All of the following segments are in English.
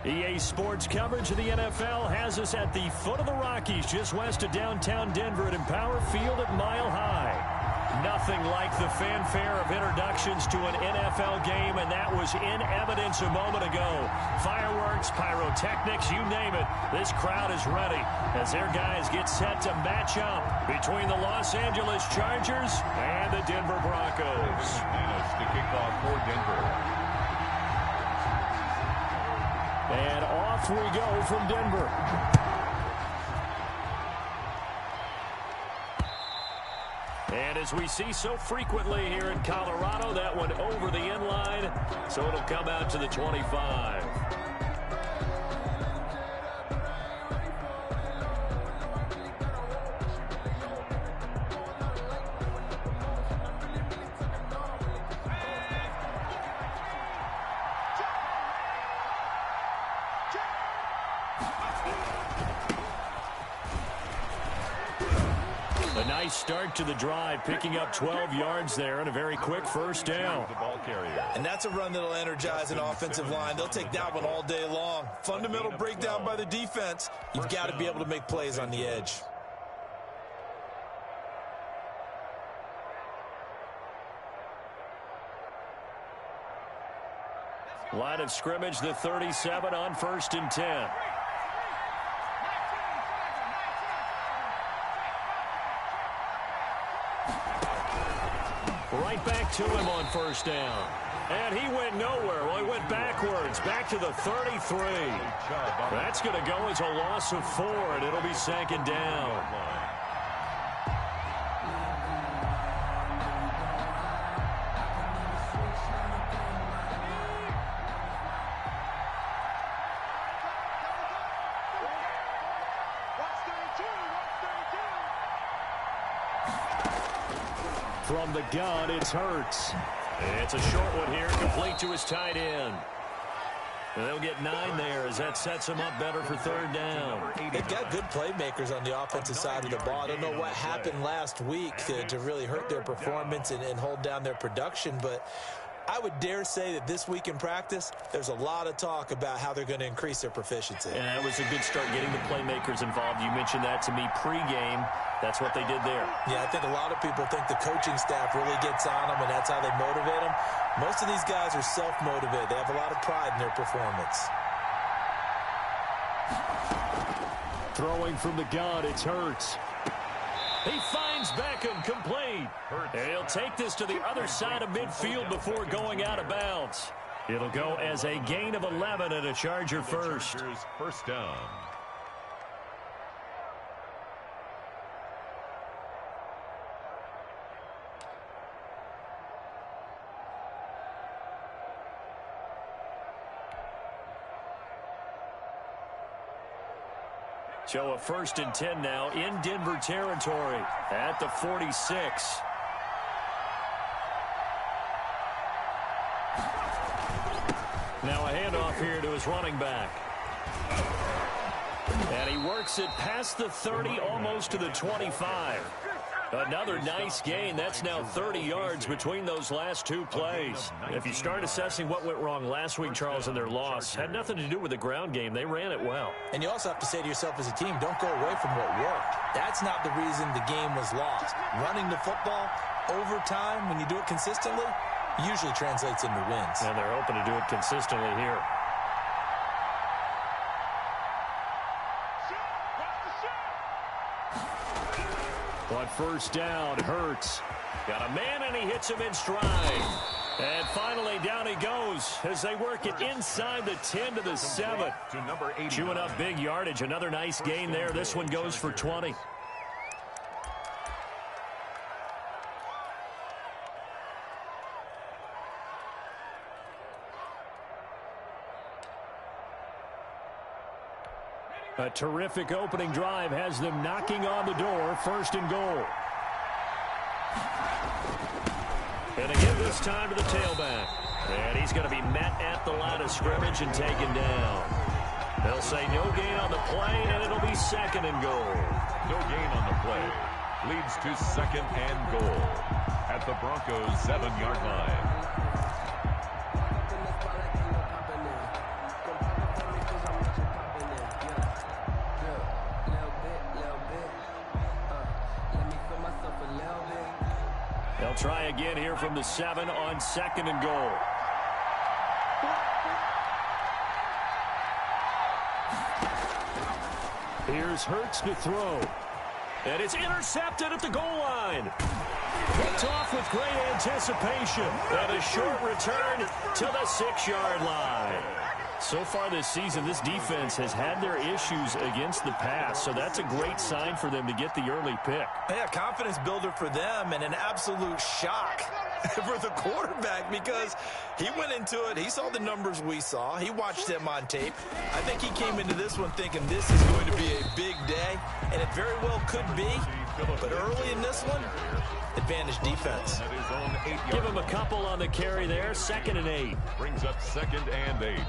EA Sports coverage of the NFL has us at the foot of the Rockies, just west of downtown Denver at Empower Field at Mile High. Nothing like the fanfare of introductions to an NFL game, and that was in evidence a moment ago. Fireworks, pyrotechnics, you name it. This crowd is ready as their guys get set to match up between the Los Angeles Chargers and the Denver Broncos. To kick off for Denver. And off we go from Denver. And as we see so frequently here in Colorado, that one over the end line, so it'll come out to the 25. Start to the drive, picking up 12 yards there and a very quick first down. And that's a run that'll energize an offensive line. They'll take that one all day long. Fundamental breakdown by the defense. You've got to be able to make plays on the edge. Line of scrimmage, the 37 on 1st and 10. Right back to him on 1st down. And he went nowhere. Well, he went backwards, back to the 33. That's going to go as a loss of 4, and it'll be 2nd down. From the gun, it's Hurts. It's a short one here, complete to his tight end. They'll get 9 there as that sets them up better for 3rd down. They've got good playmakers on the offensive side of the ball. I don't know what happened last week to really hurt their performance and hold down their production, but I would dare say that this week in practice, there's a lot of talk about how they're going to increase their proficiency. And that was a good start getting the playmakers involved. You mentioned that to me pregame. That's what they did there. Yeah, I think a lot of people think the coaching staff really gets on them, and that's how they motivate them. Most of these guys are self-motivated. They have a lot of pride in their performance. Throwing from the gun, it's Hurts. He finds Beckham complete. And he'll take this to the other side of midfield before going out of bounds. It'll go as a gain of 11 and a Charger first. First down. So a 1st and 10 now in Denver territory at the 46. Now a handoff here to his running back. And he works it past the 30, almost to the 25. Another nice gain. That's now 30 yards between those last 2 plays. If you start assessing what went wrong last week, Charles, in their loss, had nothing to do with the ground game. They ran it well. And you also have to say to yourself as a team, don't go away from what worked. That's not the reason the game was lost. Running the football over time, when you do it consistently, usually translates into wins. And they're hoping to do it consistently here. On 1st down, Hurts. Got a man, and he hits him in stride. And finally, down he goes as they work it inside the 10 to the 7. Chewing up big yardage. Another nice gain there. This one goes for 20. A terrific opening drive has them knocking on the door, 1st and goal. And again this time to the tailback. And he's going to be met at the line of scrimmage and taken down. They'll say no gain on the play, and it'll be 2nd and goal. No gain on the play. Leads to 2nd and goal at the Broncos' 7-yard line. They'll try again here from the 7 on 2nd and goal. Here's Hurts to throw. And it's intercepted at the goal line. Picked off with great anticipation. And a short return to the 6-yard line. So far this season, this defense has had their issues against the pass, so that's a great sign for them to get the early pick. Yeah, confidence builder for them and an absolute shock for the quarterback because he went into it. He saw the numbers we saw. He watched them on tape. I think he came into this one thinking this is going to be a big day, and it very well could be. But early in this one, advantage defense. Give him a couple on the carry there, 2nd and 8. Brings up 2nd and 8.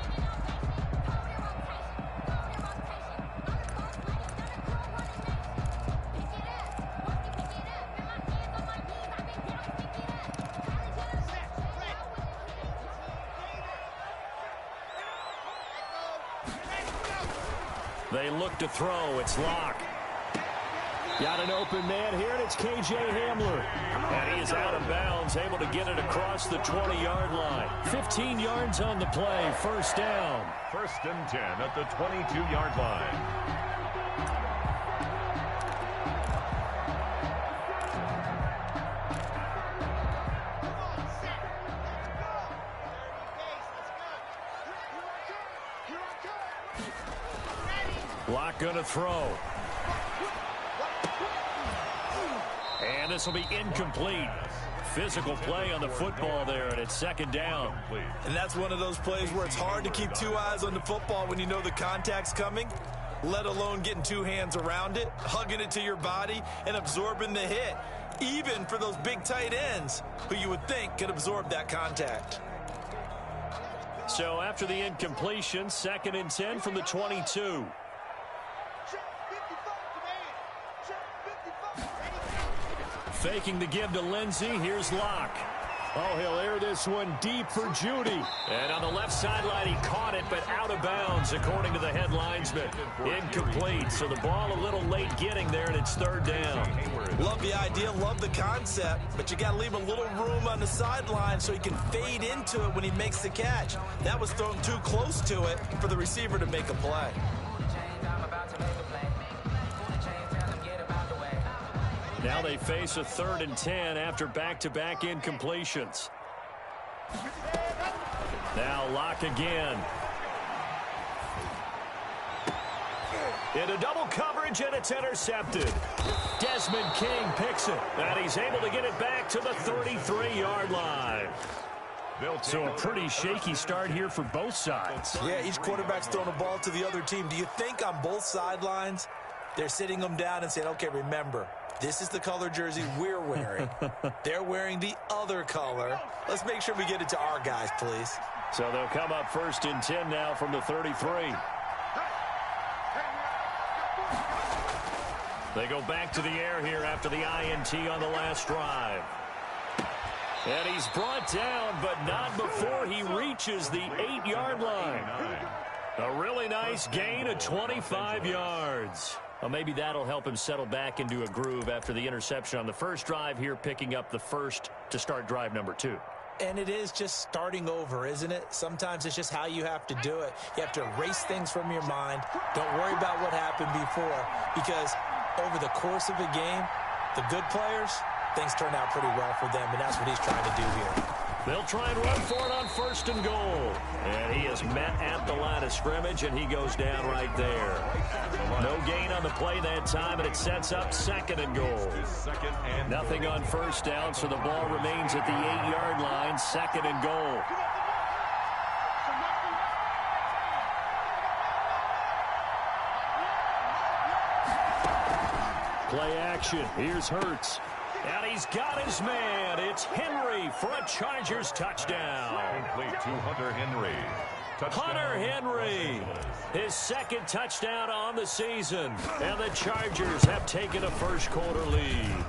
They look to throw. It's Locke. Got an open man here, and it's K.J. Hamler. And he is out of bounds, able to get it across the 20-yard line. 15 yards on the play, 1st down. 1st and 10 at the 22-yard line. Locke going to throw. And this will be incomplete. Physical play on the football there, and it's 2nd down. And that's one of those plays where it's hard to keep 2 eyes on the football when you know the contact's coming, let alone getting 2 hands around it, hugging it to your body, and absorbing the hit, even for those big tight ends who you would think could absorb that contact. So after the incompletion, 2nd and 10 from the 22. Faking the give to Lindsey. Here's Locke. Oh, he'll air this one deep for Judy. And on the left sideline, he caught it, but out of bounds, according to the head linesman. Incomplete. So the ball a little late getting there, and it's 3rd down. Love the idea, love the concept, but you got to leave a little room on the sideline so he can fade into it when he makes the catch. That was thrown too close to it for the receiver to make a play. Now they face a 3rd and 10 after back-to-back incompletions. Now Locke again. Into double coverage, and it's intercepted. Desmond King picks it, and he's able to get it back to the 33-yard line. So a pretty shaky start here for both sides. Yeah, each quarterback's throwing a ball to the other team. Do you think on both sidelines they're sitting them down and saying, okay, remember, this is the color jersey we're wearing. They're wearing the other color. Let's make sure we get it to our guys, please. So they'll come up 1st and 10 now from the 33. They go back to the air here after the INT on the last drive. And he's brought down, but not before he reaches the 8-yard line. A really nice gain of 25 yards. Well, maybe that'll help him settle back into a groove after the interception on the first drive here, picking up the first to start drive number 2. And it is just starting over, isn't it? Sometimes it's just how you have to do it. You have to erase things from your mind. Don't worry about what happened before, because over the course of a game, the good players, things turn out pretty well for them, and that's what he's trying to do here. They'll try and run for it on 1st and goal. And he is met at the line of scrimmage, and he goes down right there. No gain on the play that time, and it sets up 2nd and goal. Nothing on 1st down, so the ball remains at the 8-yard line, 2nd and goal. Play action. Here's Hurts. And he's got his man. It's Henry for a Chargers touchdown. Complete to Hunter Henry. Touchdown. Hunter Henry, his second touchdown on the season. And the Chargers have taken a first-quarter lead.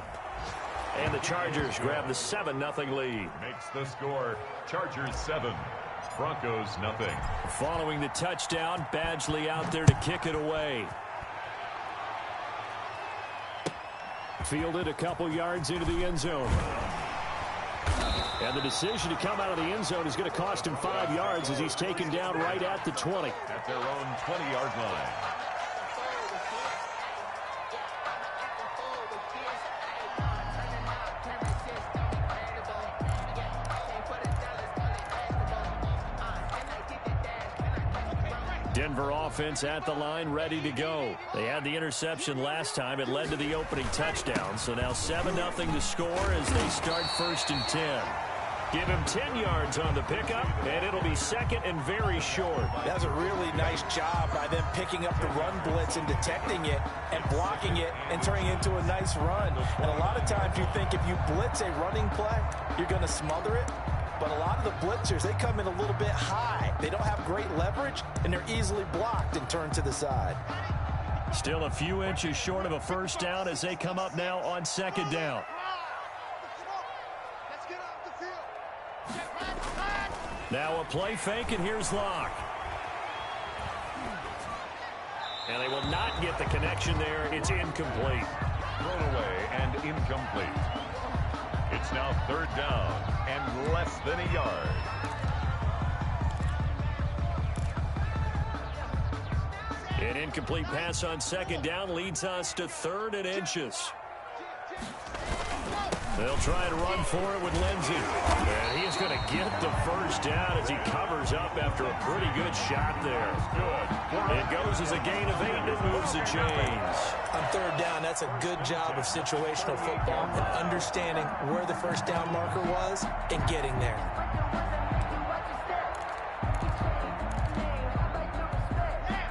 And the Chargers grab the 7-0 lead. Makes the score. Chargers 7. Broncos nothing. Following the touchdown, Badgley out there to kick it away. Fielded a couple yards into the end zone. And the decision to come out of the end zone is going to cost him 5 yards as he's taken down right at the 20. At their own 20-yard line. Denver offense at the line, ready to go. They had the interception last time. It led to the opening touchdown. So now 7-0 to score as they start 1st and 10. Give him 10 yards on the pickup, and it'll be second and very short. That's a really nice job by them picking up the run blitz and detecting it and blocking it and turning it into a nice run. And a lot of times you think if you blitz a running play, you're going to smother it. But a lot of the blitzers, they come in a little bit high. They don't have great leverage, and they're easily blocked and turned to the side. Still a few inches short of a first down as they come up now on 2nd down. Now a play fake, and here's Locke. And they will not get the connection there. It's incomplete. Thrown away and incomplete. It's now 3rd down and less than a yard. An incomplete pass on 2nd down leads us to 3rd and inches. They'll try and run for it with Lindsey. And he is going to get the first down as he covers up after a pretty good shot there. Good. It goes as a gain of 8 and it moves the chains. On 3rd down, that's a good job of situational football and understanding where the first down marker was and getting there.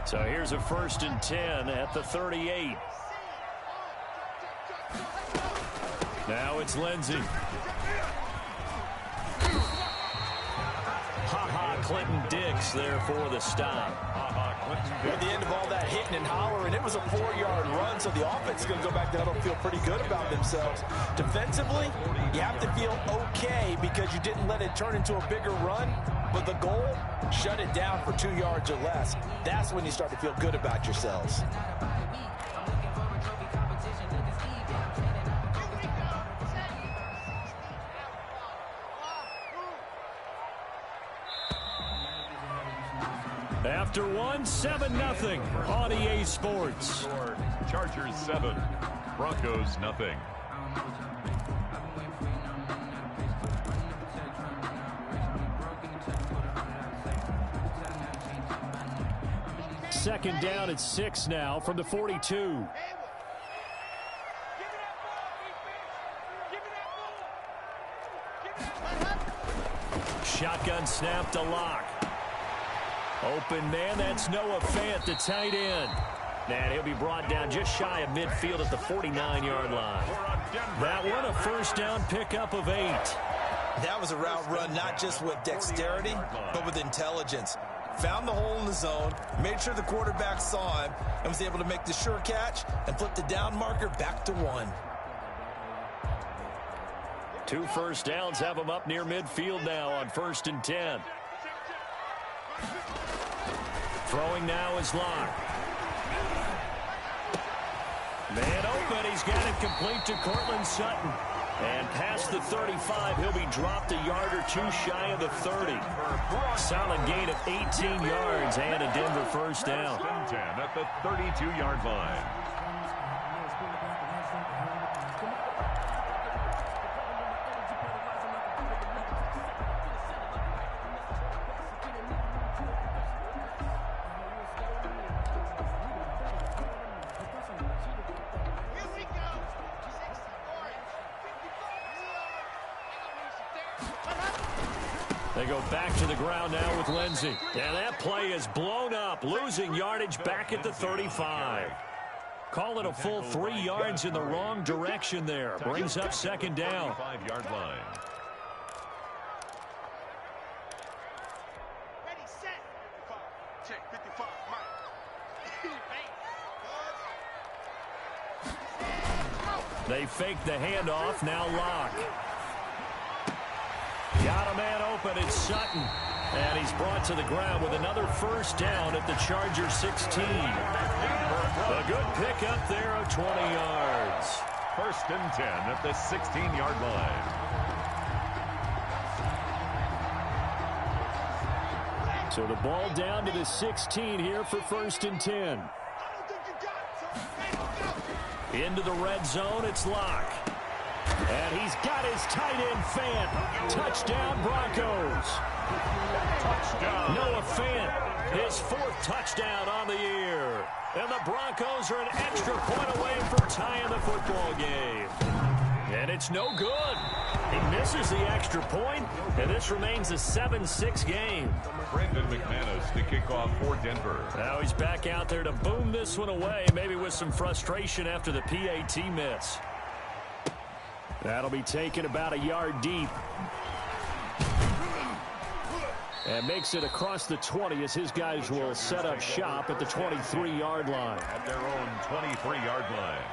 So here's a 1st and 10 at the 38. Now it's Lindsey. Clinton Dix there for the stop. At the end of all that hitting and hollering, it was a 4-yard run, so the offense is going to go back to huddle, feel pretty good about themselves. Defensively, you have to feel okay because you didn't let it turn into a bigger run, but the goal, shut it down for 2 yards or less. That's when you start to feel good about yourselves. After 7-0 on EA Sports. Chargers 7, Broncos nothing. Second down at 6 now from the 42. Shotgun snap to Locke. Open man, that's Noah Fant, the tight end. And he'll be brought down just shy of midfield at the 49-yard line. That one a first down pickup of 8. That was a route run not just with dexterity, but with intelligence. Found the hole in the zone, made sure the quarterback saw him, and was able to make the sure catch and flip the down marker back to 1. 2 first downs have him up near midfield now on 1st and 10. Throwing now is Locke. Man open, he's got it complete to Cortland Sutton. And past the 35, he'll be dropped a yard or 2 shy of the 30. Solid gain of 18 yards and a Denver first down. 10 at the 32-yard line. They go back to the ground now with Lindsey. And that play is blown up, losing yardage back at the 35. Call it a full 3 yards in the wrong direction there. Brings up second down. 5-yard line. Ready, set. 55. Check, 55. They fake the handoff. Now Locke. Got a man open. It's Sutton. And he's brought to the ground with another first down at the Chargers 16. A good pickup there of 20 yards. 1st and 10 at the 16-yard line. So the ball down to the 16 here for 1st and 10. Into the red zone, it's Locke. And he's got his tight end Fant. Touchdown, Broncos. Touchdown. Noah Fant, his 4th touchdown on the year. And the Broncos are an extra point away from tying the football game. And it's no good. He misses the extra point, and this remains a 7-6 game. Brandon McManus to kick off for Denver. Now he's back out there to boom this one away, maybe with some frustration after the PAT miss. That'll be taken about a yard deep. And makes it across the 20 as his guys will set up shop at the 23-yard line. At their own 23-yard line.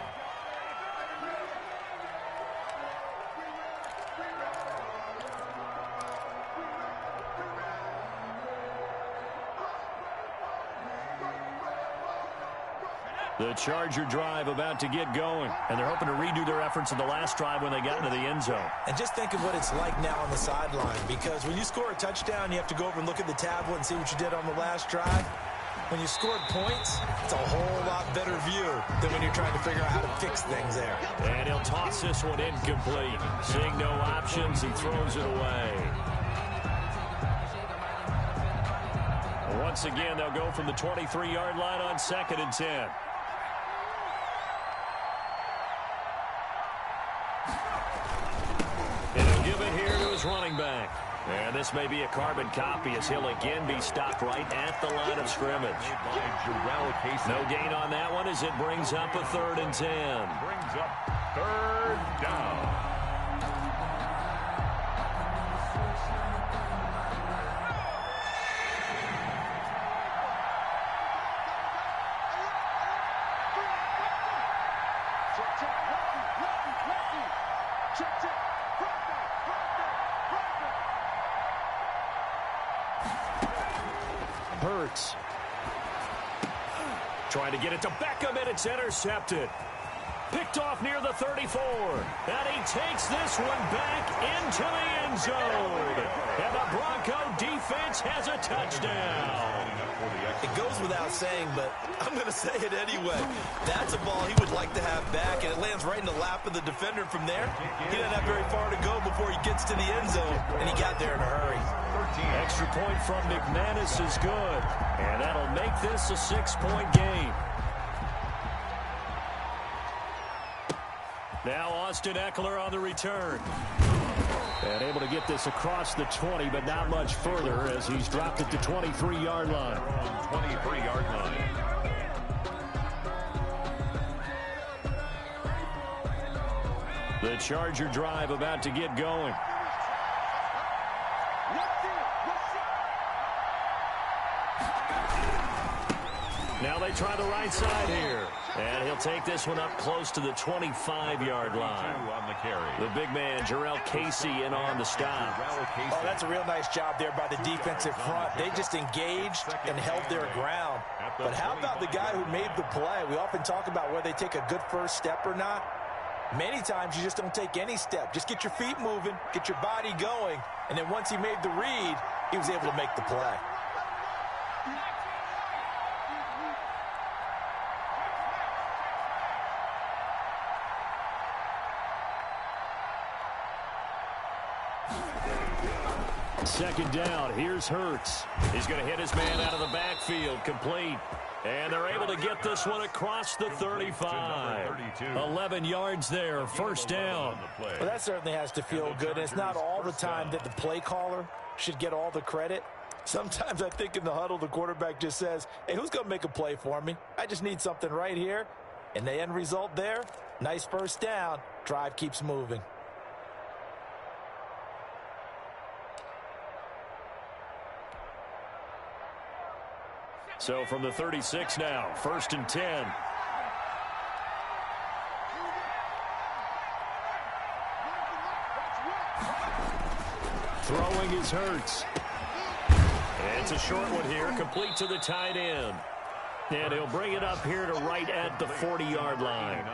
The Charger drive about to get going, and they're hoping to redo their efforts in the last drive when they got into the end zone. And just think of what it's like now on the sideline, because when you score a touchdown, you have to go over and look at the tablet and see what you did on the last drive. When you scored points, it's a whole lot better view than when you're trying to figure out how to fix things there. And he'll toss this one incomplete. Seeing no options, he throws it away. Once again, they'll go from the 23-yard line on 2nd and 10. Running back. And this may be a carbon copy as he'll again be stopped right at the line of scrimmage. No gain on that one as it brings up a 3rd and 10. Brings up 3rd down. Hurts. Trying to get it to Beckham, and it's intercepted. Picked off near the 34. And he takes this one back into the end zone. And the Bronco defense has a touchdown. It goes without saying, but I'm going to say it anyway. That's a ball he would like to have back, and it lands right in the lap of the defender from there. He doesn't have very far to go before he gets to the end zone, and he got there in a hurry. Extra point from McManus is good, and that'll make this a 6-point game. Now Austin Eckler on the return. And able to get this across the 20, but not much further as he's dropped at the 23-yard line. 23-yard line. The Charger drive about to get going. Now they try the right side here. And he'll take this one up close to the 25-yard line. On the carry. The big man, Jarrell Casey, in on the stop. Oh, that's a real nice job there by the defensive front. They just engaged and held their ground. But how about the guy who made the play? We often talk about whether they take a good first step or not. Many times you just don't take any step. Just get your feet moving, get your body going, and then once he made the read, he was able to make the play. Second down. Here's Hurts. He's going to hit his man out of the backfield. Complete. And they're able to get this one across the 35. 11 yards there. First down. Well, that certainly has to feel good. And it's not all the time that the play caller should get all the credit. Sometimes I think in the huddle, the quarterback just says, hey, who's going to make a play for me? I just need something right here. And the end result there, nice first down. Drive keeps moving. So from the 36 now, 1st and 10. Throwing is Hurts. It's a short one here, complete to the tight end. And he'll bring it up here to right at the 40-yard line.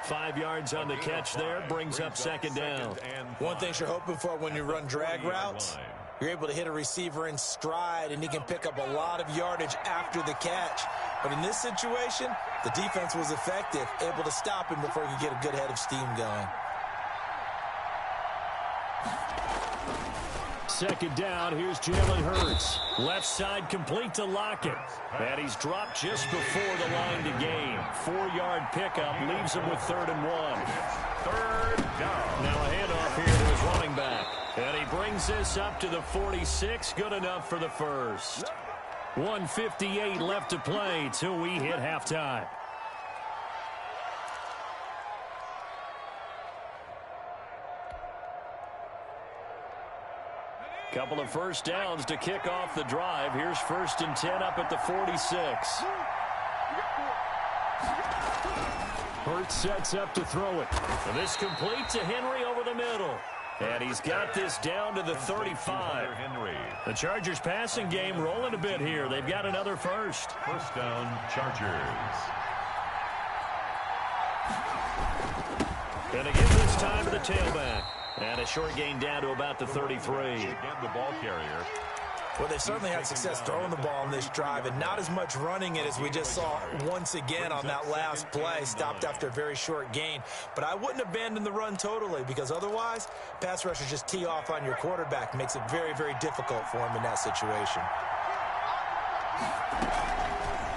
5 yards on the catch there, brings up 2nd down. One thing you're hoping for when you run drag routes, you're able to hit a receiver in stride, and he can pick up a lot of yardage after the catch. But in this situation, the defense was effective, able to stop him before he could get a good head of steam going. 2nd down, here's Jalen Hurts. Left side complete to Lockett. And he's dropped just before the line to gain. 4-yard pickup leaves him with 3rd and 1. 3rd down. Now a handoff here to his running back. And he brings this up to the 46. Good enough for the first. 1:58 left to play till we hit halftime. Couple of first downs to kick off the drive. Here's 1st and 10 up at the 46. Hurts sets up to throw it. And this complete to Henry over the middle. And he's got this down to the 35. The Chargers passing game rolling a bit here. They've got another first. 1st down, Chargers. Going to give this time to the tailback. And a short gain down to about the 33. Again, the ball carrier. Well, they've certainly had success throwing the ball on this drive, and not as much running it as we just saw once again on that last play. Stopped after a very short gain. But I wouldn't abandon the run totally, because otherwise, pass rushers just tee off on your quarterback. Makes it very, very difficult for him in that situation.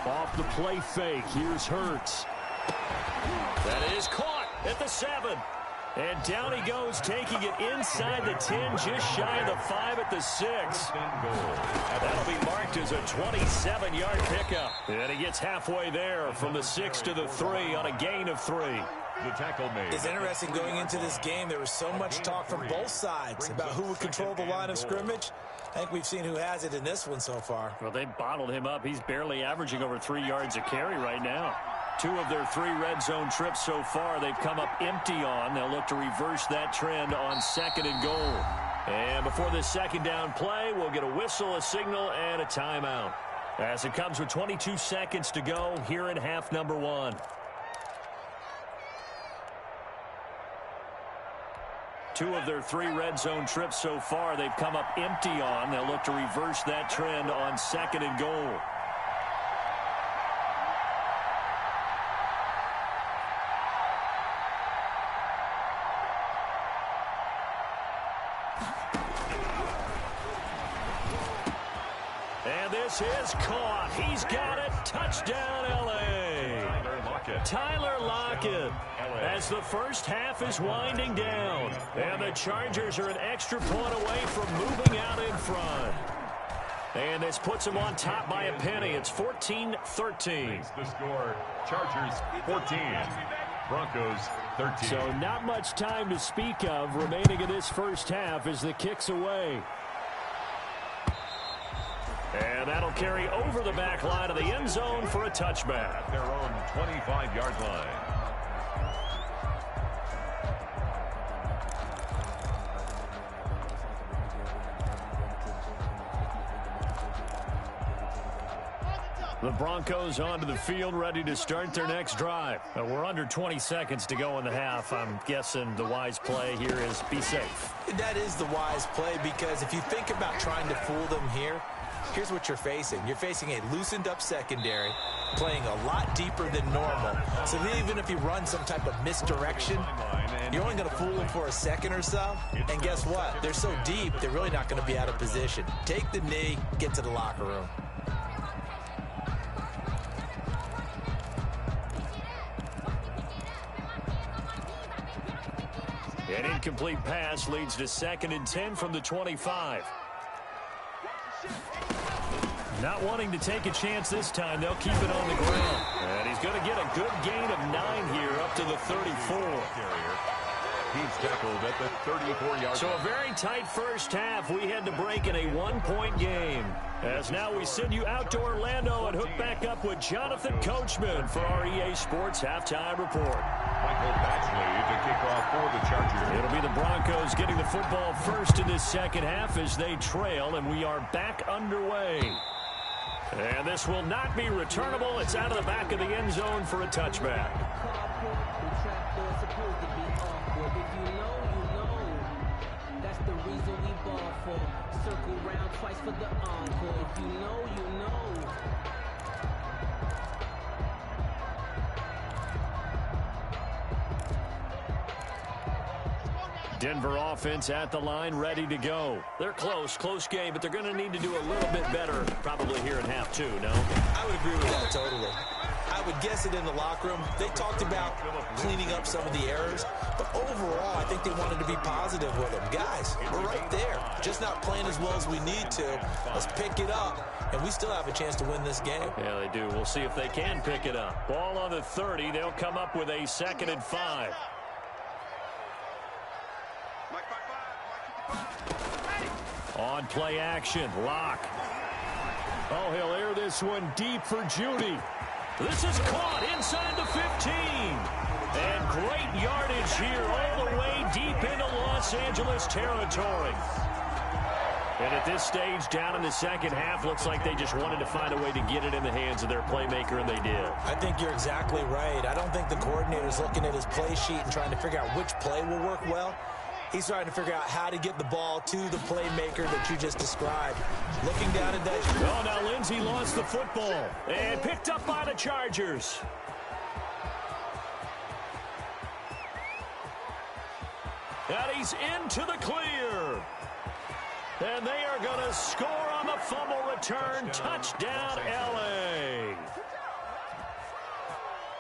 Off the play fake, here's Hurts. That is caught at the 7. And down he goes, taking it inside the 10, just shy of the 5 at the 6. That'll be marked as a 27-yard pickup. And he gets halfway there from the 6 to the 3 on a gain of 3. The tackle made. It's interesting going into this game. There was so much talk from both sides about who would control the line of scrimmage. I think we've seen who has it in this one so far. Well, they bottled him up. He's barely averaging over 3 yards a carry right now. 2 of their 3 red zone trips so far, they've come up empty on. They'll look to reverse that trend on 2nd and goal. And before this 2nd down play, we'll get a whistle, a signal, and a timeout. As it comes with 22 seconds to go here in half number 1. 2 of their 3 red zone trips so far, they've come up empty on. They'll look to reverse that trend on 2nd and goal. This is caught. He's got it. Touchdown, L.A. Tyler Lockett. As the first half is winding down. And the Chargers are an extra point away from moving out in front. And this puts them on top by a penny. It's 14-13. The score, Chargers 14. Broncos 13. So not much time to speak of remaining in this first half as the kick's away. And that'll carry over the back line of the end zone for a touchback. At their own 25-yard line. The Broncos onto the field, ready to start their next drive. We're under 20 seconds to go in the half. I'm guessing the wise play here is be safe. That is the wise play, because if you think about trying to fool them here, here's what you're facing. You're facing a loosened up secondary, playing a lot deeper than normal. So even if you run some type of misdirection, you're only going to fool them for a second or so. And guess what? They're so deep, they're really not going to be out of position. Take the knee, get to the locker room. An incomplete pass leads to 2nd and 10 from the 25. Not wanting to take a chance this time, they'll keep it on the ground. And he's going to get a good gain of 9 here up to the 34. He's tackled at the 34-yard. So a very tight first half. We had to break in a 1-point game. As now we send you out to Orlando and hook back up with Jonathan Coachman for our EA Sports Halftime Report. Michael Batchley to kick off for the Chargers. It'll be the Broncos getting the football first in this second half as they trail, and we are back underway. And this will not be returnable. It's out of the back of the end zone for a touchback. Circle round twice for the encore. If you know, you know. Denver offense at the line, ready to go. They're close game, but they're going to need to do a little bit better probably here in half 2, no? I would agree with that totally. I would guess it in the locker room. They talked about cleaning up some of the errors, but overall, I think they wanted to be positive with them. Guys, we're right there. Just not playing as well as we need to. Let's pick it up, and we still have a chance to win this game. Yeah, they do. We'll see if they can pick it up. Ball on the 30. They'll come up with a 2nd and 5. On play action, Locke. Oh, he'll air this one deep for Judy. This is caught inside the 15. And great yardage here all the way deep into Los Angeles territory. And at this stage, down in the second half, looks like they just wanted to find a way to get it in the hands of their playmaker, and they did. I think you're exactly right. I don't think the coordinator's looking at his play sheet and trying to figure out which play will work well. He's trying to figure out how to get the ball to the playmaker that you just described. Looking down at that. Oh, now Lindsey lost the football and picked up by the Chargers. And he's into the clear. And they are going to score on the fumble return. Touchdown, L.A.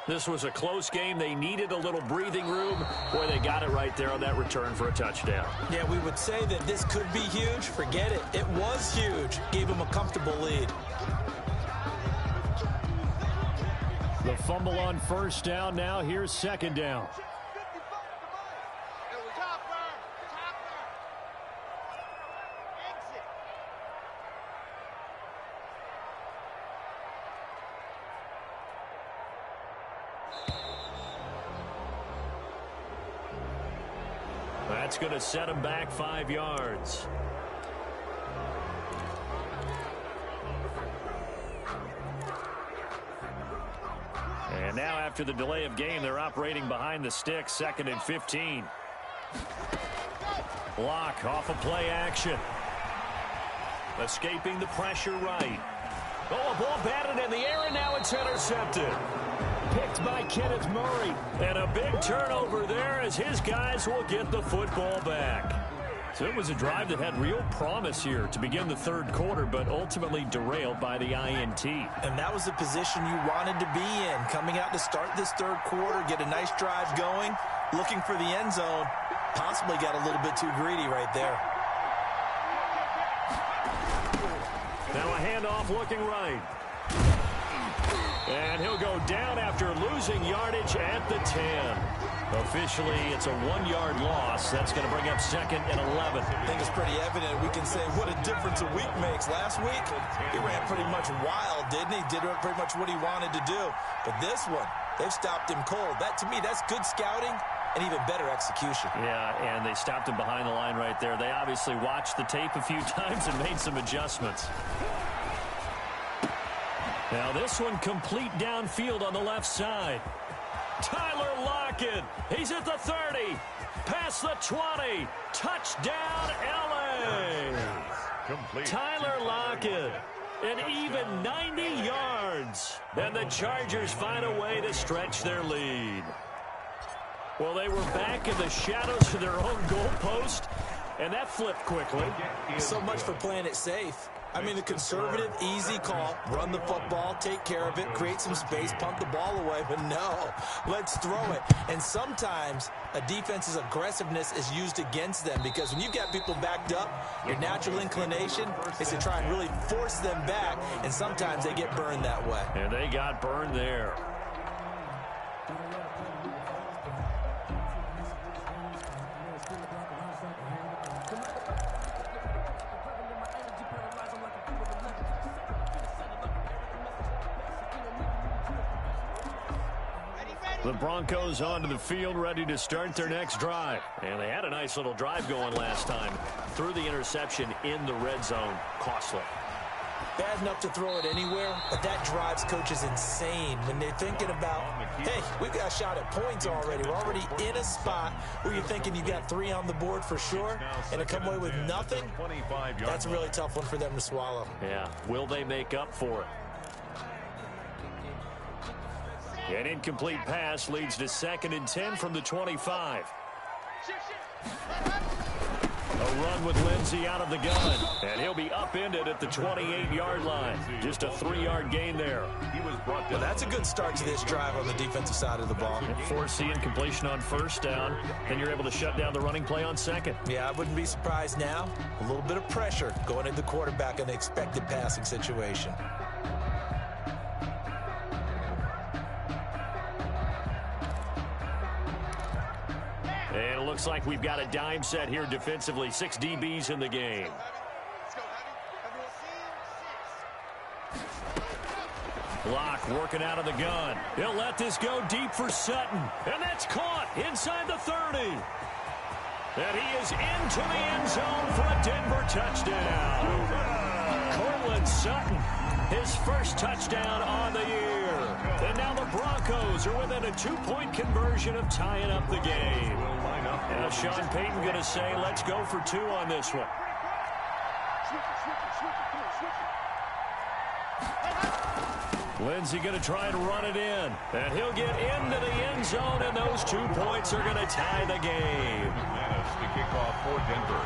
This was a close game. They needed a little breathing room. Boy, they got it right there on that return for a touchdown. Yeah, we would say that this could be huge. Forget it. It was huge. Gave them a comfortable lead. The fumble on first down. Now here's second down. That's going to set him back 5 yards. And now after the delay of game, they're operating behind the sticks, 2nd and 15. Block off of play action. Escaping the pressure right. Oh, a ball batted in the air, and now it's intercepted. Picked by Kenneth Murray. And a big turnover there as his guys will get the football back. So it was a drive that had real promise here to begin the third quarter, but ultimately derailed by the INT. And that was the position you wanted to be in. Coming out to start this third quarter, get a nice drive going, looking for the end zone. Possibly got a little bit too greedy right there. Now a handoff looking right. And he'll go down after losing yardage at the 10. Officially, it's a 1-yard loss. That's going to bring up 2nd and 11. I think it's pretty evident. We can say what a difference a week makes. Last week, he ran pretty much wild, didn't he? Did pretty much what he wanted to do. But this one, they've stopped him cold. That, to me, that's good scouting and even better execution. Yeah, and they stopped him behind the line right there. They obviously watched the tape a few times and made some adjustments. Now this one complete downfield on the left side. Tyler Lockett. He's at the 30. Past the 20. Touchdown, L.A. Complete. Tyler Lockett. An even 90 yards. And the Chargers find a way to stretch their lead. Well, they were back in the shadows of their own goalpost, and that flipped quickly. So much for playing it safe. I mean, the conservative, easy call, run the football, take care of it, create some space, punt the ball away, but no, let's throw it. And sometimes a defense's aggressiveness is used against them because when you've got people backed up, your natural inclination is to try and really force them back, and sometimes they get burned that way. And they got burned there. The Broncos onto the field, ready to start their next drive. And they had a nice little drive going last time. Threw the interception in the red zone. Costly. Bad enough to throw it anywhere, but that drives coaches insane when they're thinking about, hey, we've got a shot at points already. We're already in a spot where you're thinking you got 3 on the board for sure, and to come away with nothing, that's a really tough one for them to swallow. Yeah, will they make up for it? An incomplete pass leads to 2nd and 10 from the 25. A run with Lindsey out of the gun, and he'll be upended at the 28-yard line. Just a 3-yard gain there. Well, that's a good start to this drive on the defensive side of the ball. Forcing incompletion on 1st down, then you're able to shut down the running play on 2nd. Yeah, I wouldn't be surprised now. A little bit of pressure going into the quarterback in the expected passing situation. And it looks like we've got a dime set here defensively. 6 DBs in the game. Block working out of the gun. He'll let this go deep for Sutton. And that's caught inside the 30. And he is into the end zone for a Denver touchdown. Cortland Sutton, his first touchdown on the year. And now the Broncos are within a 2-point conversion of tying up the game. Now Sean Payton going to say, let's go for 2 on this one. Lindsey going to try and run it in. And he'll get into the end zone, and those 2 points are going to tie the game. To kick off for Denver.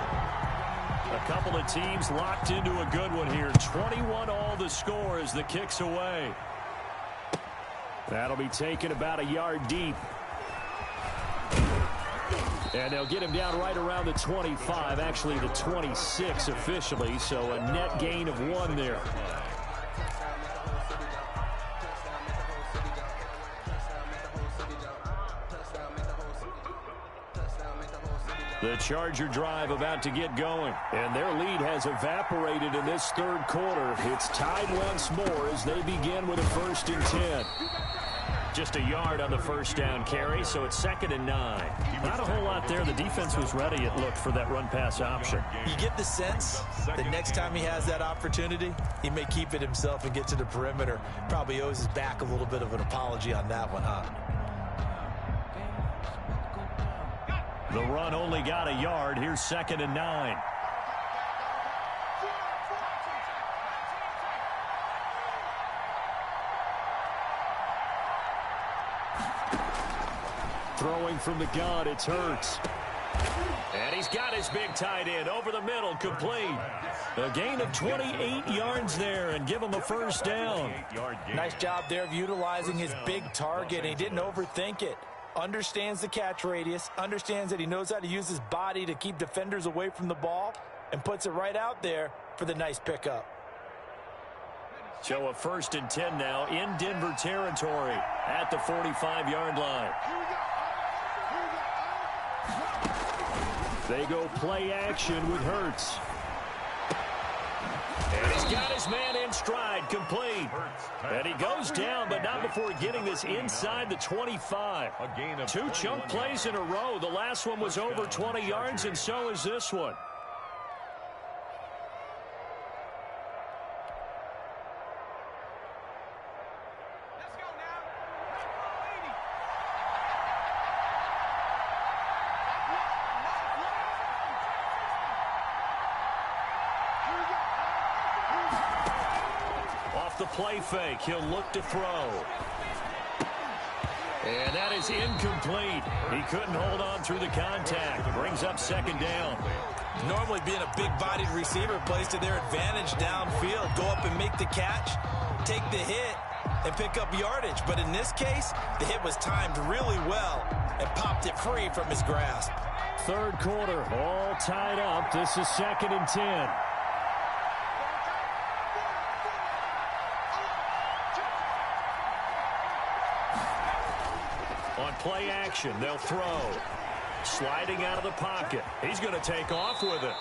A couple of teams locked into a good one here. 21 all the score as the kick's away. That'll be taken about a yard deep. And they'll get him down right around the 25, actually the 26 officially, so a net gain of 1 there. The Charger drive about to get going, and their lead has evaporated in this 3rd quarter. It's tied once more as they begin with a 1st and 10. Just a yard on the 1st down carry, so it's 2nd and 9. Not a whole lot there. The defense was ready, it looked, for that run-pass option. You get the sense that next time he has that opportunity, he may keep it himself and get to the perimeter. Probably owes his back a little bit of an apology on that one, huh? The run only got a yard. Here's 2nd and 9. Throwing from the gun, it's Hurts. And he's got his big tight end over the middle, complete. A gain of 28 yards there and give him a 1st down. Nice job there of utilizing his big target. He didn't overthink it. Understands the catch radius, understands that he knows how to use his body to keep defenders away from the ball, and puts it right out there for the nice pickup. So a 1st and 10 now in Denver territory at the 45-yard line. They go play action with Hurts. And he's got his man in stride, complete. And he goes down, but not before getting this inside the 25. 2 chunk plays in a row. The last one was over 20 yards, and so is this one. The play fake. He'll look to throw. And that is incomplete. He couldn't hold on through the contact. Brings up 2nd down. Normally being a big-bodied receiver plays to their advantage downfield. Go up and make the catch, take the hit, and pick up yardage. But in this case, the hit was timed really well and popped it free from his grasp. Third quarter, all tied up. This is 2nd and 10. On play action, they'll throw. Sliding out of the pocket. He's going to take off with it.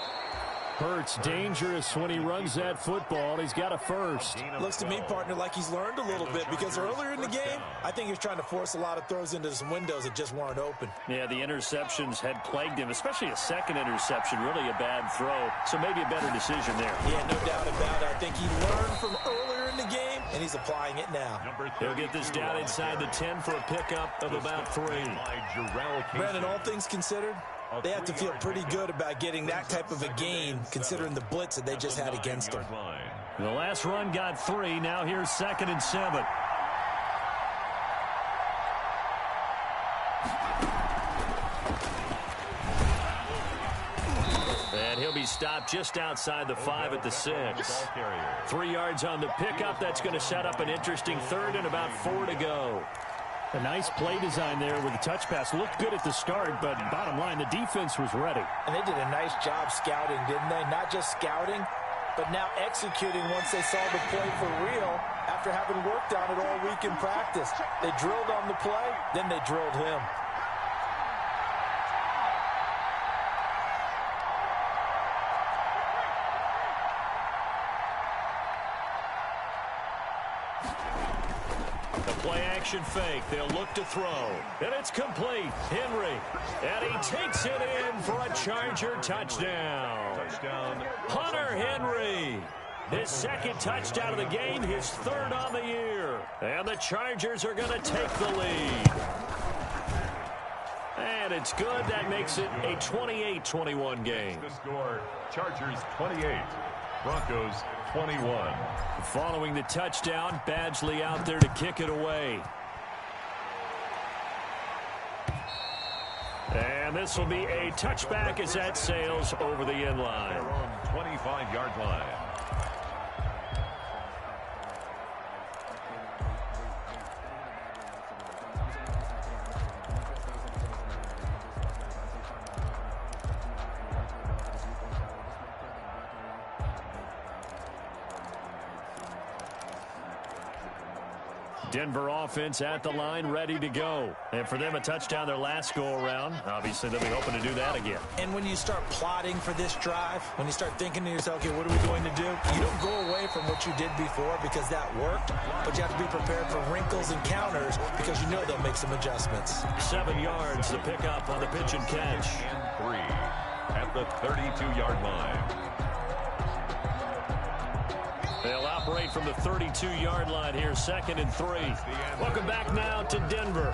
Hurts dangerous when he runs that football. He's got a first. Looks to me, partner, like he's learned a little bit, because earlier in the game, I think he was trying to force a lot of throws into some windows that just weren't open. Yeah, the interceptions had plagued him, especially a second interception, really a bad throw. So maybe a better decision there. Yeah, no doubt about it. I think he learned from earlier in the game, and he's applying it now. He'll get this down inside the 10 for a pickup of about 3. Brandon, all things considered, they have to feel pretty good about getting that type of a gain, considering the blitz that they just had against them. The last run got 3. Now here's 2nd and 7. And he'll be stopped just outside the 5 at the 6. 3 yards on the pickup. That's going to set up an interesting 3rd and about 4 to go. A nice play design there with the touch pass. Looked good at the start, but bottom line, the defense was ready. And they did a nice job scouting, didn't they? Not just scouting, but now executing once they saw the play for real after having worked on it all week in practice. They drilled on the play, then they drilled him. Play-action fake. They'll look to throw. And it's complete. Henry. And he takes it in for a Charger touchdown. Hunter Henry. His 2nd touchdown of the game. His 3rd on the year. And the Chargers are going to take the lead. And it's good. That makes it a 28-21 game. The score, Chargers 28, Broncos 21. Following the touchdown, Badgley out there to kick it away. And this will be a touchback as that sails over the end line. Their own 25-yard line. Denver offense at the line, ready to go. And for them, a touchdown their last go-around. Obviously, they'll be hoping to do that again. And when you start plotting for this drive, when you start thinking to yourself, okay, what are we going to do? You don't go away from what you did before because that worked, but you have to be prepared for wrinkles and counters because you know they'll make some adjustments. 7 yards to pick up on the pitch and catch. And 3 at the 32-yard line. They'll operate from the 32-yard line here, 2nd and 3. Welcome back now to Denver.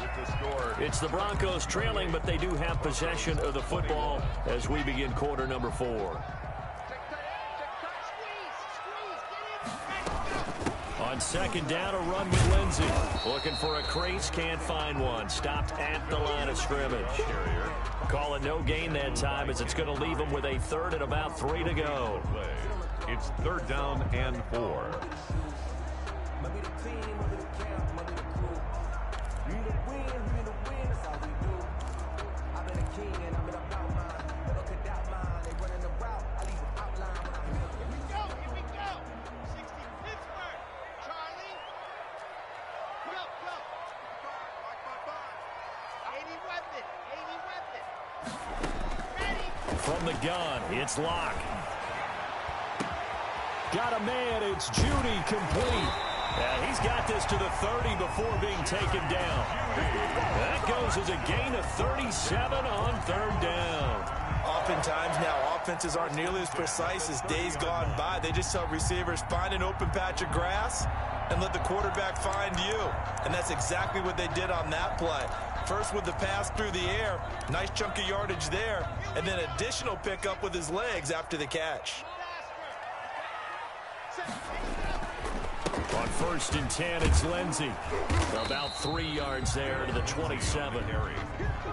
It's the Broncos trailing, but they do have possession of the football as we begin quarter number 4. On 2nd down, a run with Lindsey. Looking for a crease, can't find one. Stopped at the line of scrimmage. Call it no gain that time as it's going to leave them with a 3rd and about 3 to go. It's 3rd down and 4. From the gun, it's Locke. Got a man, it's Judy, complete. And he's got this to the 30 before being taken down. That goes as a gain of 37 on 3rd down. Oftentimes now, offenses aren't nearly as precise as days gone by. They just tell receivers, find an open patch of grass and let the quarterback find you. And that's exactly what they did on that play. First with the pass through the air, nice chunk of yardage there, and then additional pickup with his legs after the catch. On 1st and 10, it's Lindsey. About 3 yards there to the 27.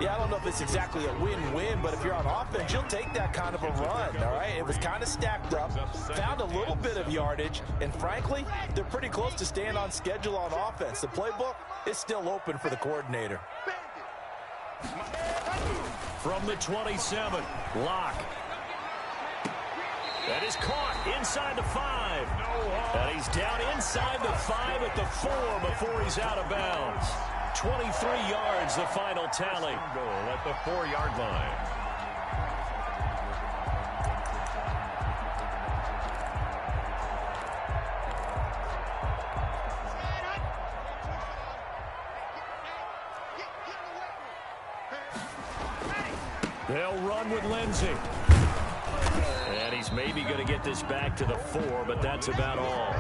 Yeah, I don't know if it's exactly a win-win, but if you're on offense, you'll take that kind of a run, all right? It was kind of stacked up, found a little bit of yardage, and frankly, they're pretty close to staying on schedule on offense. The playbook is still open for the coordinator. From the 27, Locke. That is caught inside the 5. And he's down inside the 5 at the 4 before he's out of bounds. 23 yards, the final tally. Goal at the 4-yard line. They'll run with Lindsey. And he's maybe going to get this back to the 4, but that's about all.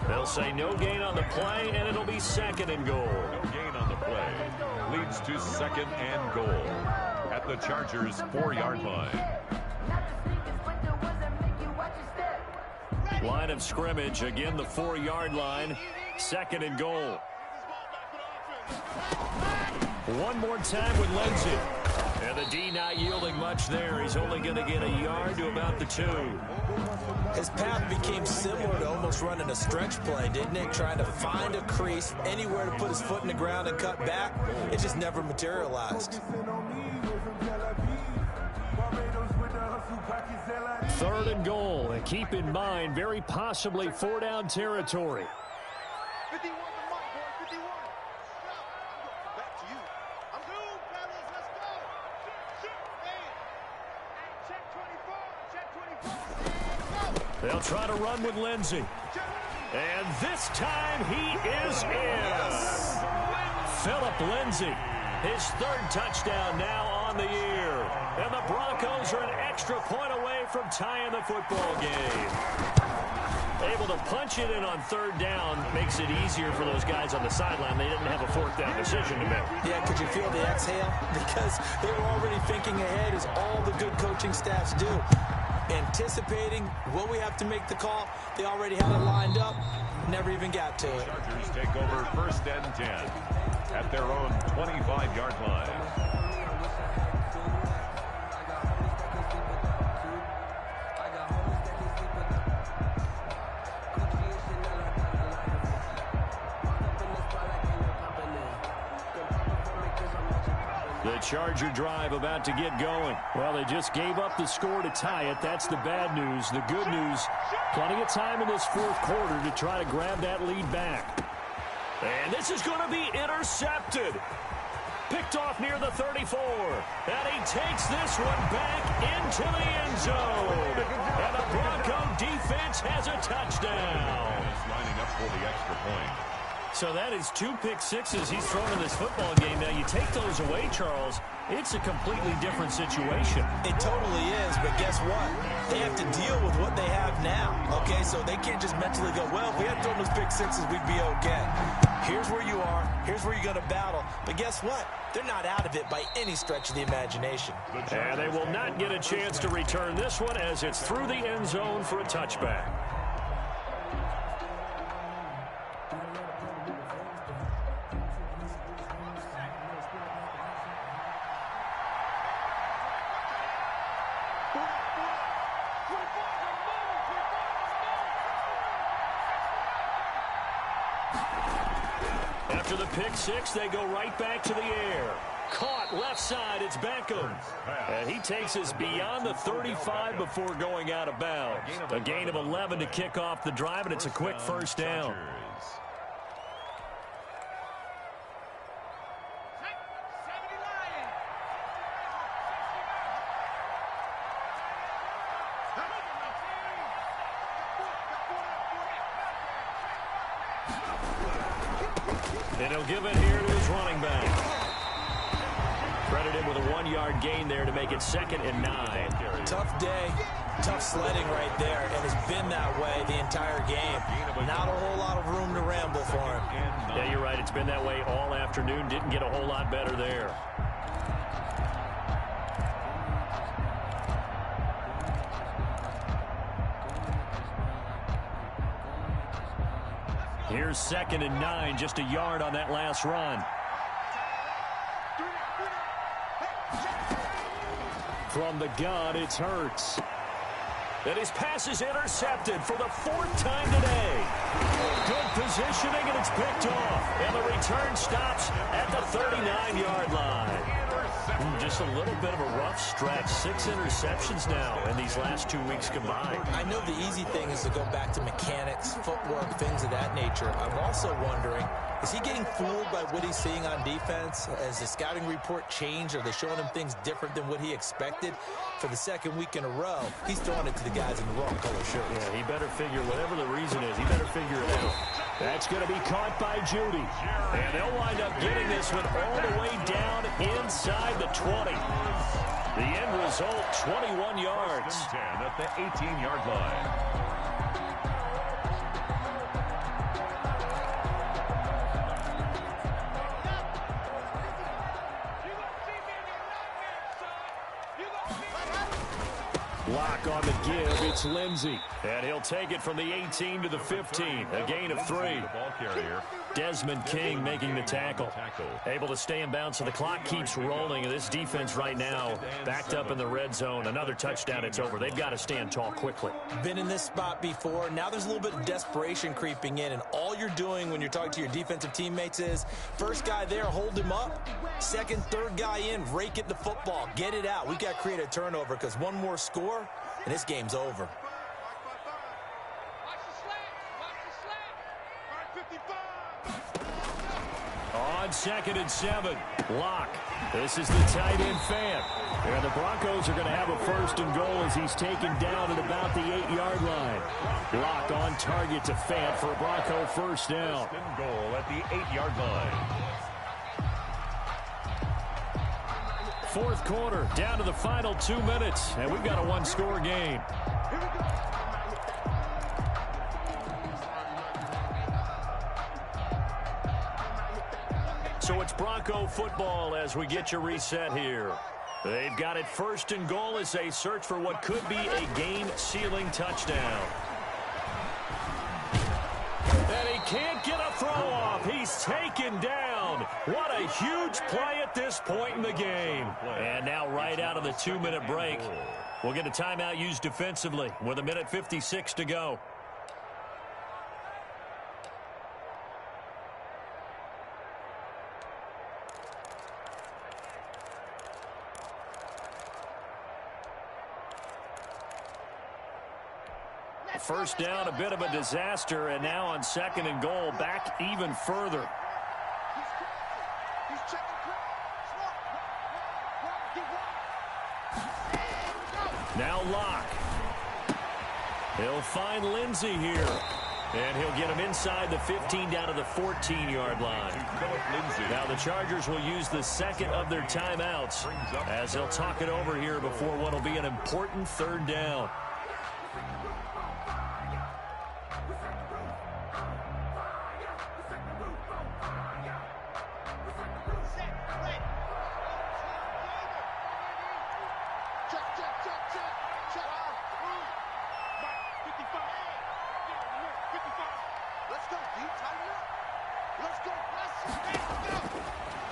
They'll say no gain on the play, and it'll be 2nd and goal. No gain on the play. Leads to 2nd and goal at the Chargers' 4-yard line. Line of scrimmage, again the 4-yard line. 2nd and goal. One more time with Lindsey. And the D not yielding much there. He's only going to get a yard to about the 2. His path became similar to almost running a stretch play, didn't it? Trying to find a crease, anywhere to put his foot in the ground and cut back. It just never materialized. 3rd and goal. And keep in mind, very possibly 4-down territory. 51 to Mike, boy, 51. Back to you. I'm good, fellas. Let's go. Shoot, man. Check 24. Check 24. They'll try to run with Lindsey. And this time he is in. Philip Lindsey, his 3rd touchdown now on the year. And the Broncos are an extra point away from tying the football game. Able to punch it in on 3rd down makes it easier for those guys on the sideline. They didn't have a 4th down decision to make. Yeah, could you feel the exhale? Because they were already thinking ahead, as all the good coaching staffs do. Anticipating, will we have to make the call? They already had it lined up, never even got to it. Chargers take over 1st and 10 at their own 25-yard line. The Charger drive about to get going. Well, they just gave up the score to tie it. That's the bad news. The good news, plenty of time in this 4th quarter to try to grab that lead back. And this is going to be intercepted. Picked off near the 34. And he takes this one back into the end zone. And the Bronco defense has a touchdown. He's lining up for the extra point. So that is 2 pick sixes he's thrown in this football game. Now, you take those away, Charles, it's a completely different situation. It totally is, but guess what? They have to deal with what they have now, okay? So they can't just mentally go, well, if we had thrown those pick sixes, we'd be okay. Here's where you are. Here's where you're going to battle. But guess what? They're not out of it by any stretch of the imagination. And they will not get a chance to return this one as it's through the end zone for a touchback. After the pick six, they go right back to the air. Caught left side, it's Beckham. And he takes us beyond the 35 before going out of bounds. A gain of 11 to kick off the drive, and it's a quick 1st down. And he'll give it here to his running back. Credited with a 1-yard gain there to make it 2nd and 9. Tough day, tough sledding right there, and it's been that way the entire game. Not a whole lot of room to ramble for him. Yeah, you're right. It's been that way all afternoon. Didn't get a whole lot better there. Here's 2nd and 9, just a yard on that last run. From the gun, it's Hurts. And his pass is intercepted for the 4th time today. Good positioning, and it's picked off. And the return stops at the 39-yard line. Just a little bit of a rough stretch. 6 interceptions now in these last 2 weeks combined. I know the easy thing is to go back to mechanics, footwork, things of that nature. I'm also wondering, is he getting fooled by what he's seeing on defense? Has the scouting report changed? Are they showing him things different than what he expected? For the 2nd week in a row, he's throwing it to the guys in the wrong color shirts. Yeah, he better figure, whatever the reason is, he better figure it out. That's going to be caught by Judy. And they'll wind up getting this one all the way down inside the 20. The end result, 21 yards. 10 at the 18-yard line. Lock on the give. It's Lindsey. And he'll take it from the 18 to the 15. A gain of 3. Ball carrier. Desmond King making the tackle. Able to stay in bounds, so the clock keeps rolling. And this defense right now backed up in the red zone. Another touchdown, it's over. They've got to stand tall quickly. Been in this spot before. Now there's a little bit of desperation creeping in. And all you're doing when you're talking to your defensive teammates is, first guy there, hold him up. Second, third guy in, rake at the football. Get it out. We've got to create a turnover because one more score, and this game's over. On 2nd and 7, Lock. This is the tight end Fant. And the Broncos are going to have a 1st and goal as he's taken down at about the 8-yard line. Lock on target to Fant for a Bronco 1st down. 1st and goal at the 8-yard line. 4th quarter, down to the final 2 minutes, and we've got a 1-score game. So it's Bronco football as we get you reset here. They've got it 1st and goal as they search for what could be a game-sealing touchdown. And he can't get a throw off. He's taken down. What a huge play at this point in the game. And now right out of the 2-minute break, we'll get a timeout used defensively with 1:56 to go. First down, a bit of a disaster, and now on 2nd and goal, back even further. Now Lock. He'll find Lindsey here. And he'll get him inside the 15 down to the 14-yard line. Now the Chargers will use the 2nd of their timeouts as they'll talk it over here before what will be an important 3rd down.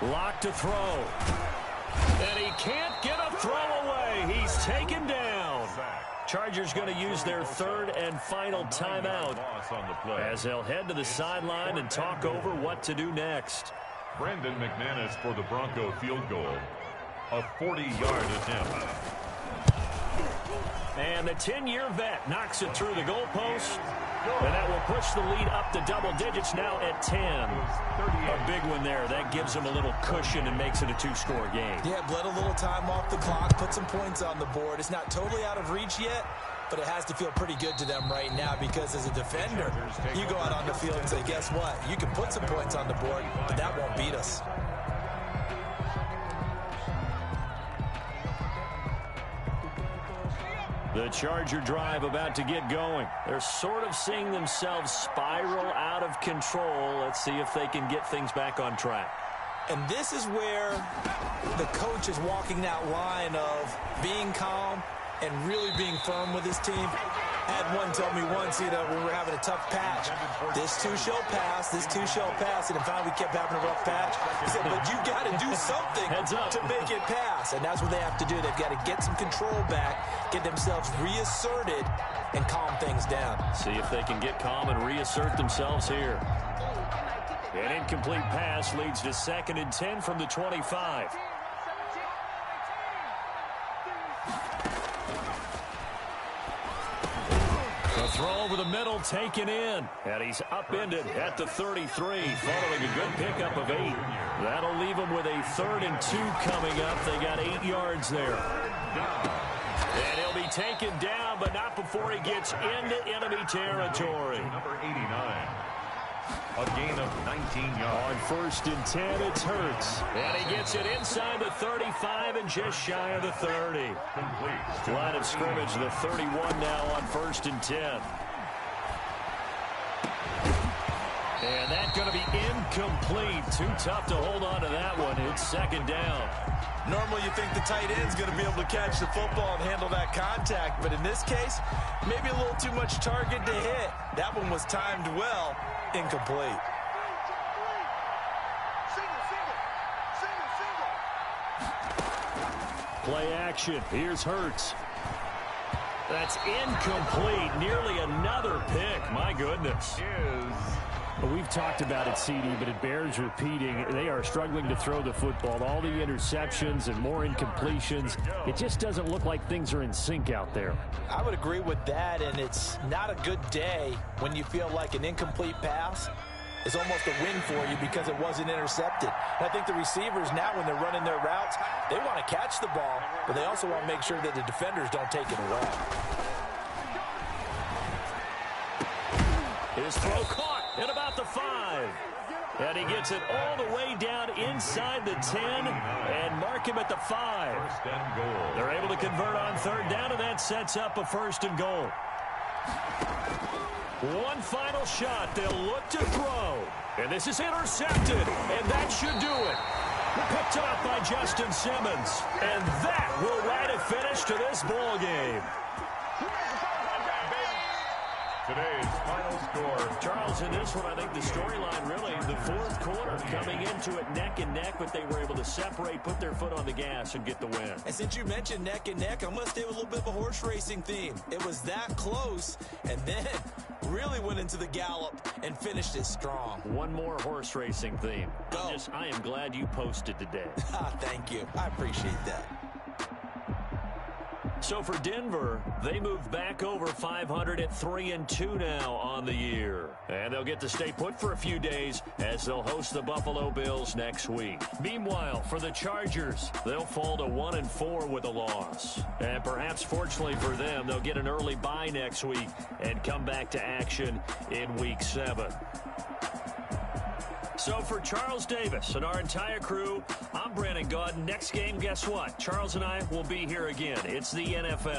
Lock to throw. And he can't get a throw away. He's taken down. Chargers going to use their 3rd and final timeout as they'll head to the sideline and talk over what to do next. Brandon McManus for the Bronco field goal. A 40-yard attempt. And the 10-year vet knocks it through the goalpost. And that will push the lead up to double digits now at 10. A big one there. That gives them a little cushion and makes it a 2-score game. Yeah, bled a little time off the clock, put some points on the board. It's not totally out of reach yet, but it has to feel pretty good to them right now because as a defender, you go out on the field and say, guess what? You can put some points on the board, but that won't beat us. The Charger drive about to get going. They're sort of seeing themselves spiral out of control. Let's see if they can get things back on track. And this is where the coach is walking that line of being calm and really being firm with his team. I had one tell me once, when we were having a tough patch, this too shall pass, and finally we kept having a rough patch. He said, but you got to do something to make it pass, and that's what they have to do. They've got to get some control back, get themselves reasserted, and calm things down. See if they can get calm and reassert themselves here. An incomplete pass leads to 2nd and 10 from the 25. The throw over the middle taken in. And he's upended at the 33, following a good pickup of 8. That'll leave him with a 3rd and 2 coming up. They got 8 yards there. And he'll be taken down, but not before he gets into enemy territory. Number 89. A gain of 19 yards. On 1st and 10, it's Hurts. And he gets it inside the 35 and just shy of the 30. Line of scrimmage, the 31 now on 1st and 10. And that's going to be incomplete. Too tough to hold on to that one. It's 2nd down. Normally you think the tight end's going to be able to catch the football and handle that contact, but in this case, maybe a little too much target to hit. That one was timed well. Incomplete. Play action. Here's Hurts. That's incomplete. Nearly another pick. My goodness. Well, we've talked about it, CD, but it bears repeating. They are struggling to throw the football. All the interceptions and more incompletions. It just doesn't look like things are in sync out there. I would agree with that, and it's not a good day when you feel like an incomplete pass is almost a win for you because it wasn't intercepted. And I think the receivers now, when they're running their routes, they want to catch the ball, but they also want to make sure that the defenders don't take it away. His throw caught at about the 5. And he gets it all the way down inside the 10 and mark him at the 5. 1st and goal. They're able to convert on 3rd down, and that sets up a 1st and goal. One final shot. They'll look to throw. And this is intercepted. And that should do it. Picked up by Justin Simmons. And that will write a finish to this ball game. Today's final score. Charles, in this one, I think the storyline really, the 4th quarter, coming into it neck and neck, but they were able to separate, put their foot on the gas, and get the win. And since you mentioned neck and neck, I'm going to stay with a little bit of a horse racing theme. It was that close, and then really went into the gallop and finished it strong. One more horse racing theme. Go. I am glad you posted today. Thank you. I appreciate that. So for Denver, they move back over 500 at 3-2 now on the year. And they'll get to stay put for a few days as they'll host the Buffalo Bills next week. Meanwhile, for the Chargers, they'll fall to 1-4 with a loss. And perhaps fortunately for them, they'll get an early bye next week and come back to action in Week 7. So for Charles Davis and our entire crew, I'm Brandon Gaudin. Next game, guess what? Charles and I will be here again. It's the NFL.